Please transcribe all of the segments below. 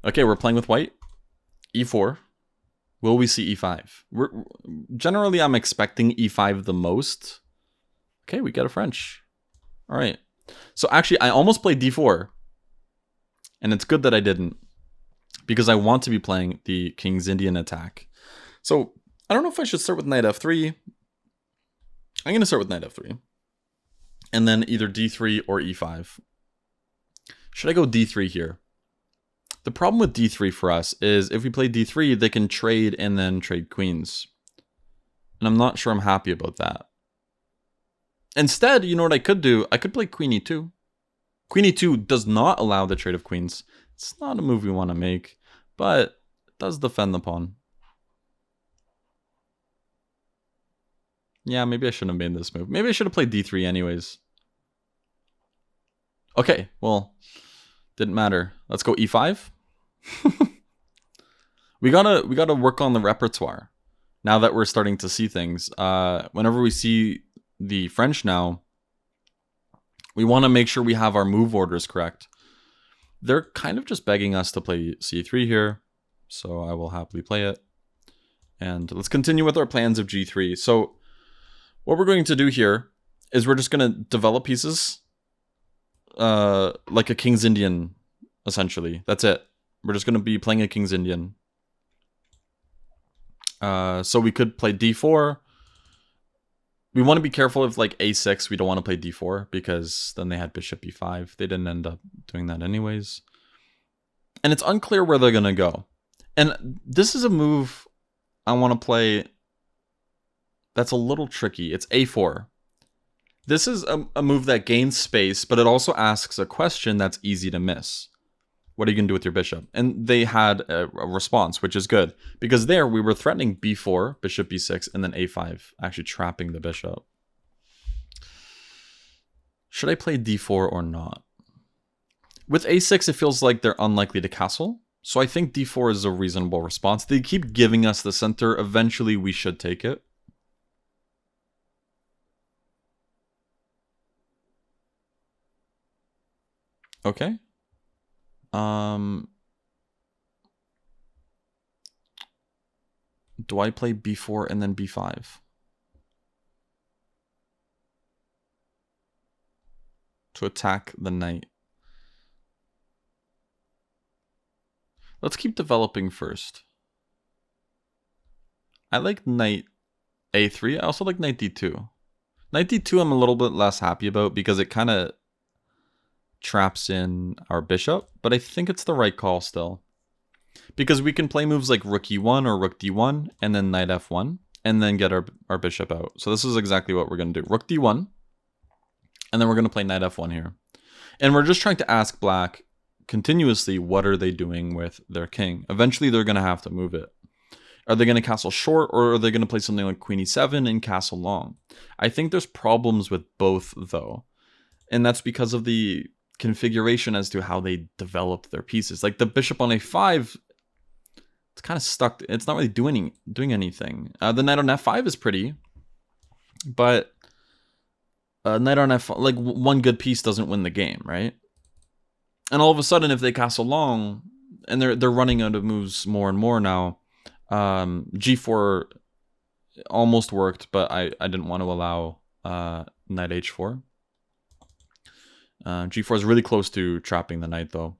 Okay, we're playing with white. E4. Will we see E5? Generally, I'm expecting E5 the most. Okay, we get a French. All right. So actually, I almost played D4. And it's good that I didn't. Because I want to be playing the King's Indian attack. So I don't know if I should start with knight F3. I'm going to start with knight F3. And then either D3 or E5. Should I go D3 here? The problem with D3 for us is if we play D3, they can trade and then trade queens. And I'm not sure I'm happy about that. Instead, you know what I could do? I could play Queen E2. Queen E2 does not allow the trade of queens. It's not a move we want to make, but it does defend the pawn. Yeah, maybe I shouldn't have made this move. Maybe I should have played D3 anyways. Okay, well, didn't matter. Let's go E5. we gotta work on the repertoire now that we're starting to see things. Whenever we see the French now, we want to make sure we have our move orders correct. They're kind of just begging us to play C3 here, so I will happily play it. And let's continue with our plans of G3. So what we're going to do here is we're just going to develop pieces like a King's Indian, essentially. That's it. We're just going to be playing a King's Indian. So we could play D4. We want to be careful of like A6. We don't want to play D4 because then they had bishop E5. They didn't end up doing that anyways. And it's unclear where they're going to go. And this is a move I want to play that's a little tricky. It's A4. This is a move that gains space, but it also asks a question that's easy to miss. What are you going to do with your bishop? And they had a response, which is good. Because there, we were threatening B4, bishop B6, and then A5, actually trapping the bishop. Should I play D4 or not? With A6, it feels like they're unlikely to castle. So I think D4 is a reasonable response. They keep giving us the center. Eventually, we should take it. Okay. Do I play B4 and then B5? To attack the knight. Let's keep developing first. I like knight A3. I also like knight D2. Knight D2 I'm a little bit less happy about because it kind of traps in our bishop, but I think it's the right call still. Because we can play moves like rook E1 or rook D1 and then knight F1 and then get our bishop out. So this is exactly what we're going to do. Rook D1 and then we're going to play knight F1 here. And we're just trying to ask black continuously what are they doing with their king. Eventually they're going to have to move it. Are they going to castle short or are they going to play something like queen E7 and castle long? I think there's problems with both though. And that's because of the configuration as to how they developed their pieces. Like the bishop on A5, it's kind of stuck. It's not really doing anything. The knight on F5 is pretty, but knight on F5, like one good piece doesn't win the game, right? And all of a sudden, if they castle long, and they're running out of moves more and more now, G4 almost worked, but I didn't want to allow knight H4. G4 is really close to trapping the knight though.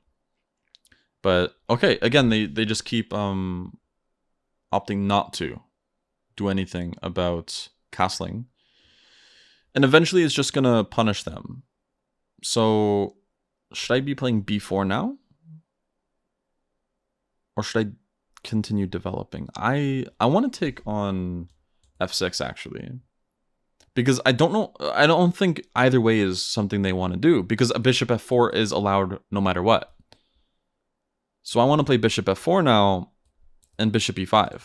But okay, again, they just keep opting not to do anything about castling. And eventually it's just going to punish them. So should I be playing B4 now? Or should I continue developing? I want to take on F6 actually. Because I don't know, I don't think either way is something they want to do. Because a bishop F4 is allowed no matter what. So I want to play bishop F4 now and bishop E5.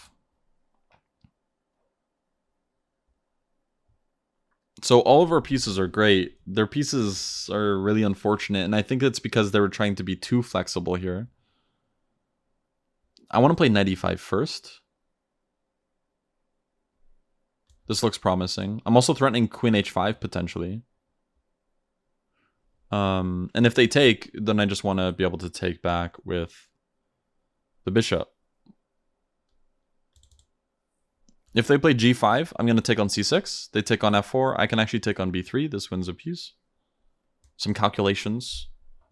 So all of our pieces are great. Their pieces are really unfortunate. And I think it's because they were trying to be too flexible here. I want to play knight E5 first. This looks promising. I'm also threatening queen H5 potentially. And if they take, then I just want to be able to take back with the bishop. If they play g5, I'm going to take on c6. They take on f4. I can actually take on b3. This wins a piece. Some calculations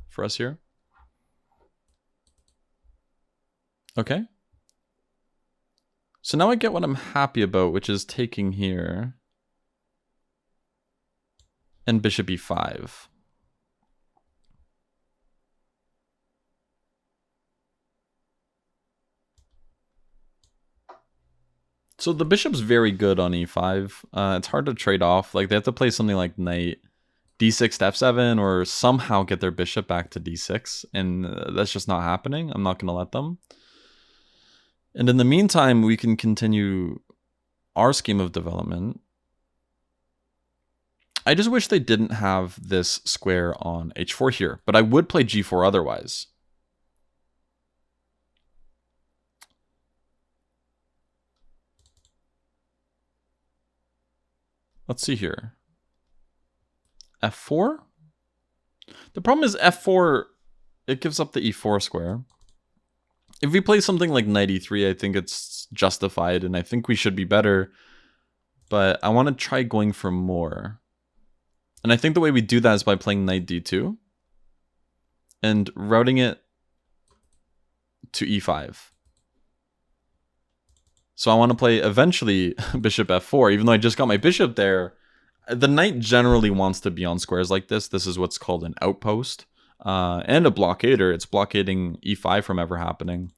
for us here. Okay. So now I get what I'm happy about, which is taking here. And bishop e5. So the bishop's very good on e5. It's hard to trade off. Like, they have to play something like knight d6 to f7 or somehow get their bishop back to d6. And that's just not happening. I'm not going to let them. And in the meantime, we can continue our scheme of development. I just wish they didn't have this square on h4 here, but I would play g4 otherwise. Let's see here. f4? The problem is f4, it gives up the e4 square. If we play something like knight e3, I think it's justified, and I think we should be better. But I want to try going for more. And I think the way we do that is by playing knight d2 and routing it to e5. So I want to play eventually bishop f4, even though I just got my bishop there. The knight generally wants to be on squares like this. This is what's called an outpost and a blockader. It's blockading e5 from ever happening.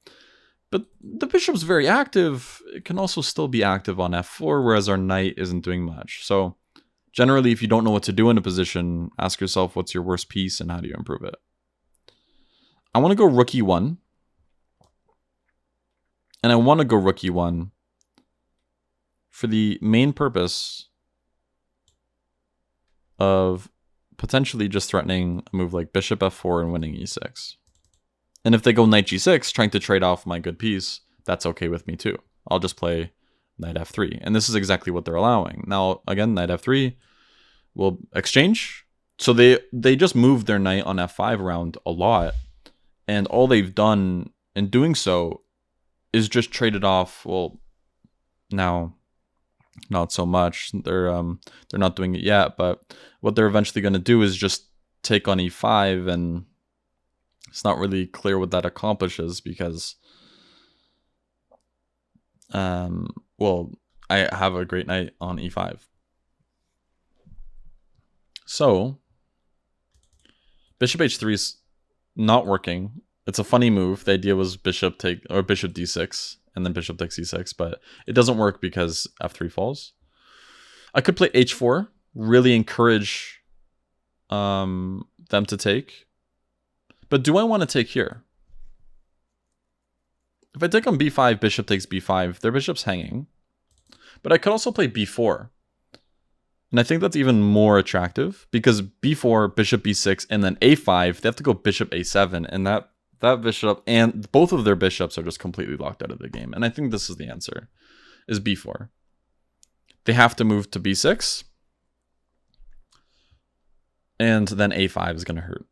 But the bishop's very active. It can also still be active on f4, whereas our knight isn't doing much. So generally, if you don't know what to do in a position, ask yourself what's your worst piece and how do you improve it. I want to go rook e1. And I want to go rook e1 for the main purpose of potentially just threatening a move like bishop f4 and winning e6. And if they go knight g6, trying to trade off my good piece, that's okay with me too. I'll just play knight f3. And this is exactly what they're allowing. Now, again, knight f3 will exchange. So they just moved their knight on f5 around a lot. And all they've done in doing so is just traded off. Well, now not so much. They're not doing it yet, but what they're eventually going to do is just take on e5, and it's not really clear what that accomplishes because well, I have a great knight on e5. So bishop h3 is not working. It's a funny move. The idea was bishop d6 and then bishop takes e6, but it doesn't work because f3 falls. I could play h4, really encourage them to take. But do I want to take here? If I take on b5, bishop takes b5, their bishop's hanging. But I could also play b4. And I think that's even more attractive because b4, bishop b6, and then a5, they have to go bishop a7, and that bishop and both of their bishops are just completely locked out of the game. And I think this is the answer, is b4. They have to move to b6. And then a5 is going to hurt.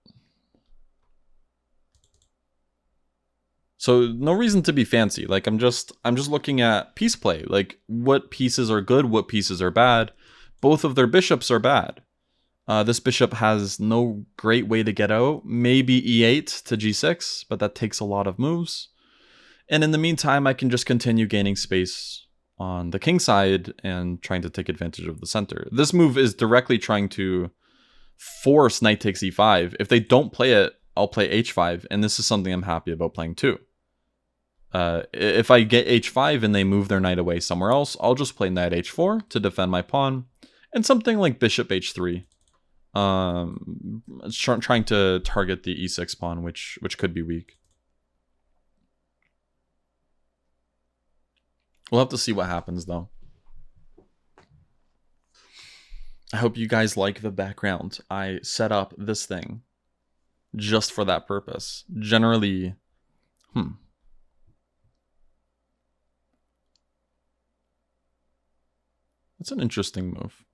So no reason to be fancy. Like I'm just looking at piece play. Like what pieces are good, what pieces are bad. Both of their bishops are bad. This bishop has no great way to get out. Maybe e8 to g6, but that takes a lot of moves. And in the meantime, I can just continue gaining space on the king side and trying to take advantage of the center. This move is directly trying to force knight takes e5. If they don't play it, I'll play h5, and this is something I'm happy about playing too. If I get h5 and they move their knight away somewhere else, I'll just play knight h4 to defend my pawn, and something like bishop h3. Trying to target the e6 pawn, which could be weak. We'll have to see what happens though. I hope you guys like the background. I set up this thing just for that purpose. Generally, that's an interesting move.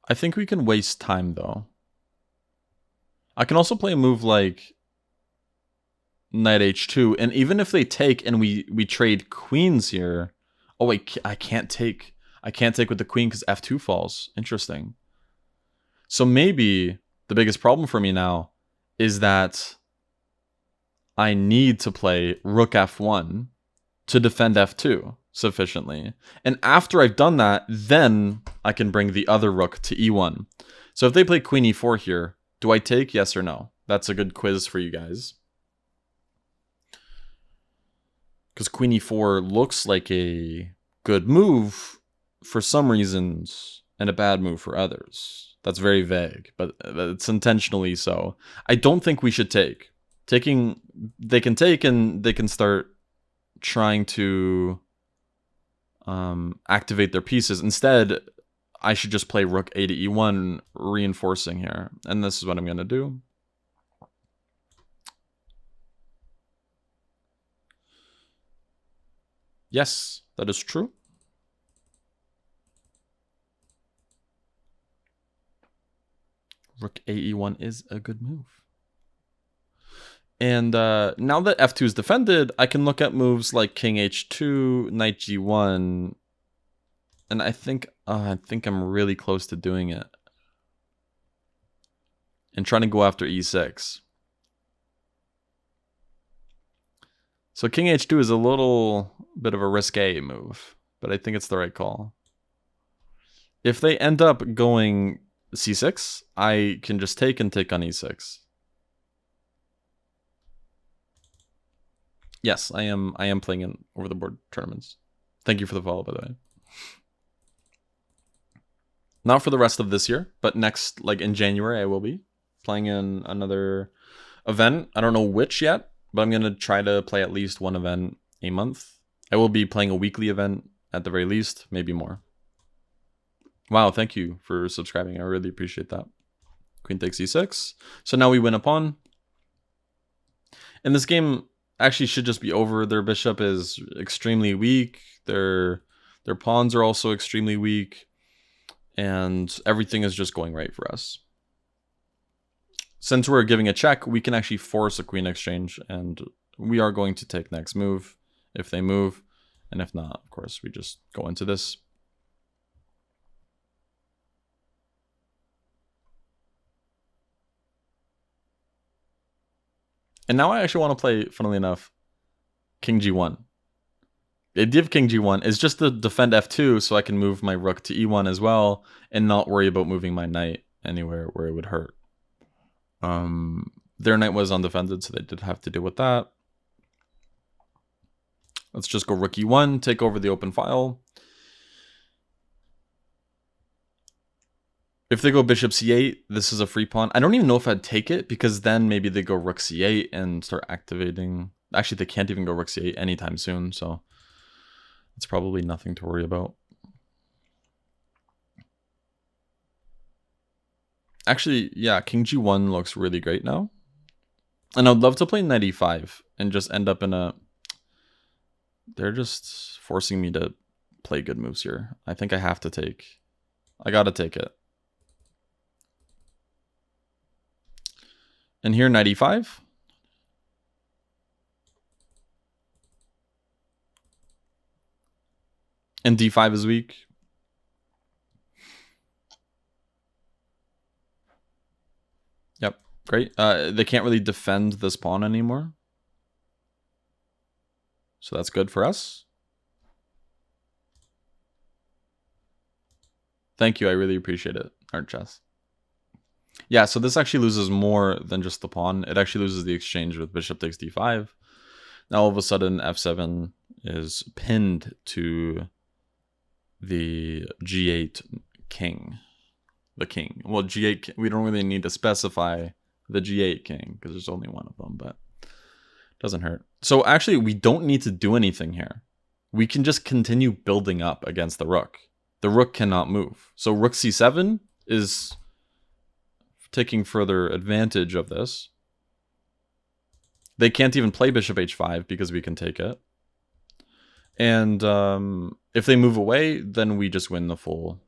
I think we can waste time though. I can also play a move like knight h2, and even if they take and we trade queens here. Oh wait, I can't take. I can't take with the queen because f2 falls. Interesting. So maybe the biggest problem for me now is that I need to play rook f1 to defend f2 sufficiently. And after I've done that, then I can bring the other rook to e1. So if they play queen e4 here, do I take, yes or no? That's a good quiz for you guys. Because queen e4 looks like a good move for some reasons and a bad move for others. That's very vague, but it's intentionally so. I don't think we should take. Taking, they can take and they can start trying to activate their pieces. Instead, I should just play rook a to e1, reinforcing here. And this is what I'm going to do. Yes, that is true. Rook a e1 is a good move. And now that f2 is defended, I can look at moves like king h2, knight g1, and I think I'm really close to doing it. And trying to go after e6. So king h2 is a little bit of a risque move, but I think it's the right call. If they end up going c6, I can just take and take on e6. Yes, I am playing in over the board tournaments. Thank you for the follow, by the way. Not for the rest of this year, but next, like in January, I will be playing in another event. I don't know which yet, but I'm going to try to play at least one event a month. I will be playing a weekly event at the very least, maybe more. Wow, thank you for subscribing. I really appreciate that. Queen takes e6. So now we win a pawn. And this game actually should just be over. Their bishop is extremely weak. Their pawns are also extremely weak. And everything is just going right for us. Since we're giving a check, we can actually force a queen exchange. And we are going to take next move if they move. And if not, of course, we just go into this. And now I actually want to play, funnily enough, king g1. The idea of king g1 is just to defend f2 so I can move my rook to e1 as well and not worry about moving my knight anywhere where it would hurt. Their knight was undefended, so they did have to deal with that. Let's just go rook e1, take over the open file. If they go bishop c8, this is a free pawn. I don't even know if I'd take it, because then maybe they go rook c8 and start activating. Actually, they can't even go rook c8 anytime soon, so it's probably nothing to worry about. Actually, yeah, king g1 looks really great now. And I'd love to play knight e5 and just end up in a... They're just forcing me to play good moves here. I think I have to take. I gotta take it. And here, knight e5. And d5 is weak. Yep, great. They can't really defend this pawn anymore. So that's good for us. Thank you, I really appreciate it, Art Chess. Yeah, so this actually loses more than just the pawn. It actually loses the exchange with bishop takes d5. Now all of a sudden f7 is pinned to the g8 king. The king. Well, g8, we don't really need to specify the g8 king because there's only one of them, but it doesn't hurt. So actually, we don't need to do anything here. We can just continue building up against the rook. The rook cannot move. So rook c7 is taking further advantage of this. They can't even play bishop h5 because we can take it. And if they move away, then we just win the full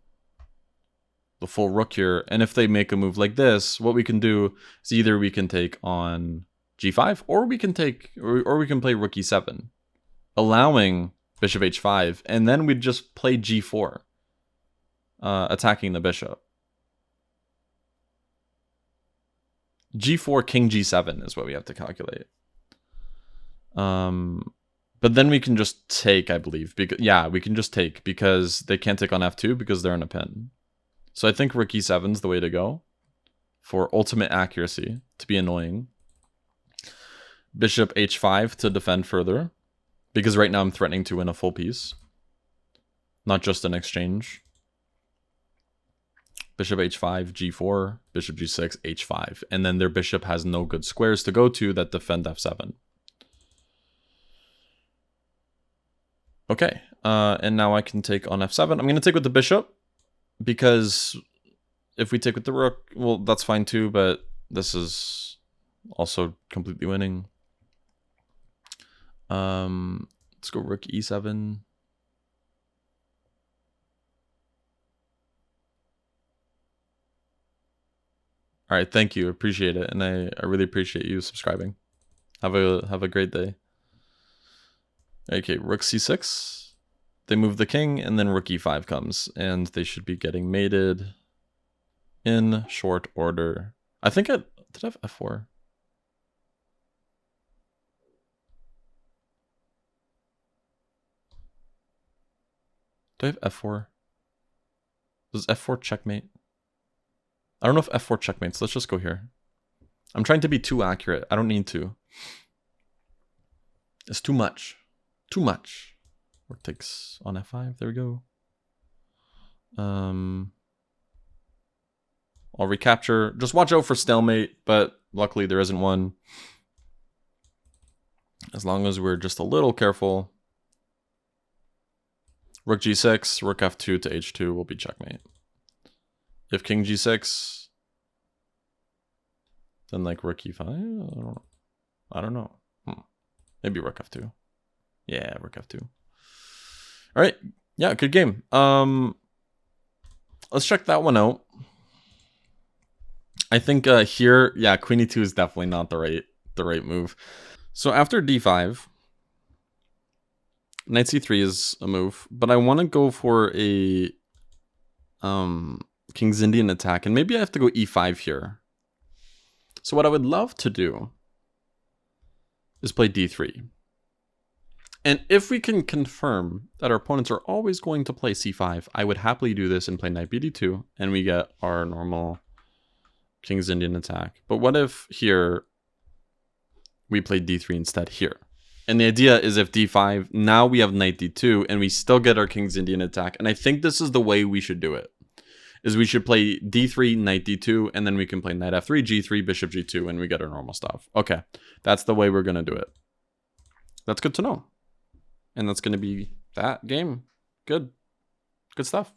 the full rook here. And if they make a move like this, what we can do is either we can take on g5, or we can take, or we can play rook e7, allowing bishop h5, and then we'd just play g4, attacking the bishop. g4, king g7 is what we have to calculate. But then we can just take, I believe. Yeah, we can just take, because they can't take on f2 because they're in a pin. So I think rook e7 is the way to go for ultimate accuracy, to be annoying. Bishop h5 to defend further, because right now I'm threatening to win a full piece, not just an exchange. Bishop h5, g4, bishop g6, h5. And then their bishop has no good squares to go to that defend f7. Okay, and now I can take on f7. I'm going to take with the bishop, because if we take with the rook, well, that's fine too, but this is also completely winning. Let's go rook e7. All right, thank you, appreciate it, and I really appreciate you subscribing. Have a great day. Okay, rook c6. They move the king, and then rook e5 comes, and they should be getting mated in short order. I think did I have f4? Do I have f4? Does f4 checkmate? I don't know if f4 checkmates. Let's just go here. I'm trying to be too accurate. I don't need to. It's too much. Too much. Rook takes on f5. There we go. I'll recapture. Just watch out for stalemate, but luckily there isn't one. As long as we're just a little careful. Rook g6, rook f2 to h2 will be checkmate. If king g6, then like rook e5. I don't know. Maybe rook f2. Yeah, rook f2. All right. Yeah, good game. Let's check that one out. I think here, yeah, queen e2 is definitely not the right move. So after d5, knight c3 is a move, but I want to go for a King's Indian attack, and maybe I have to go e5 here. So what I would love to do is play d3. And if we can confirm that our opponents are always going to play c5, I would happily do this and play knight bd2, and we get our normal King's Indian attack. But what if here we play d3 instead here? And the idea is if d5, now we have knight d2, and we still get our King's Indian attack. And I think this is the way we should do it. Is we should play d3, knight d2, and then we can play knight f3, g3, bishop g2, and we get our normal stuff. Okay, that's the way we're going to do it. That's good to know. And that's going to be that game. Good stuff.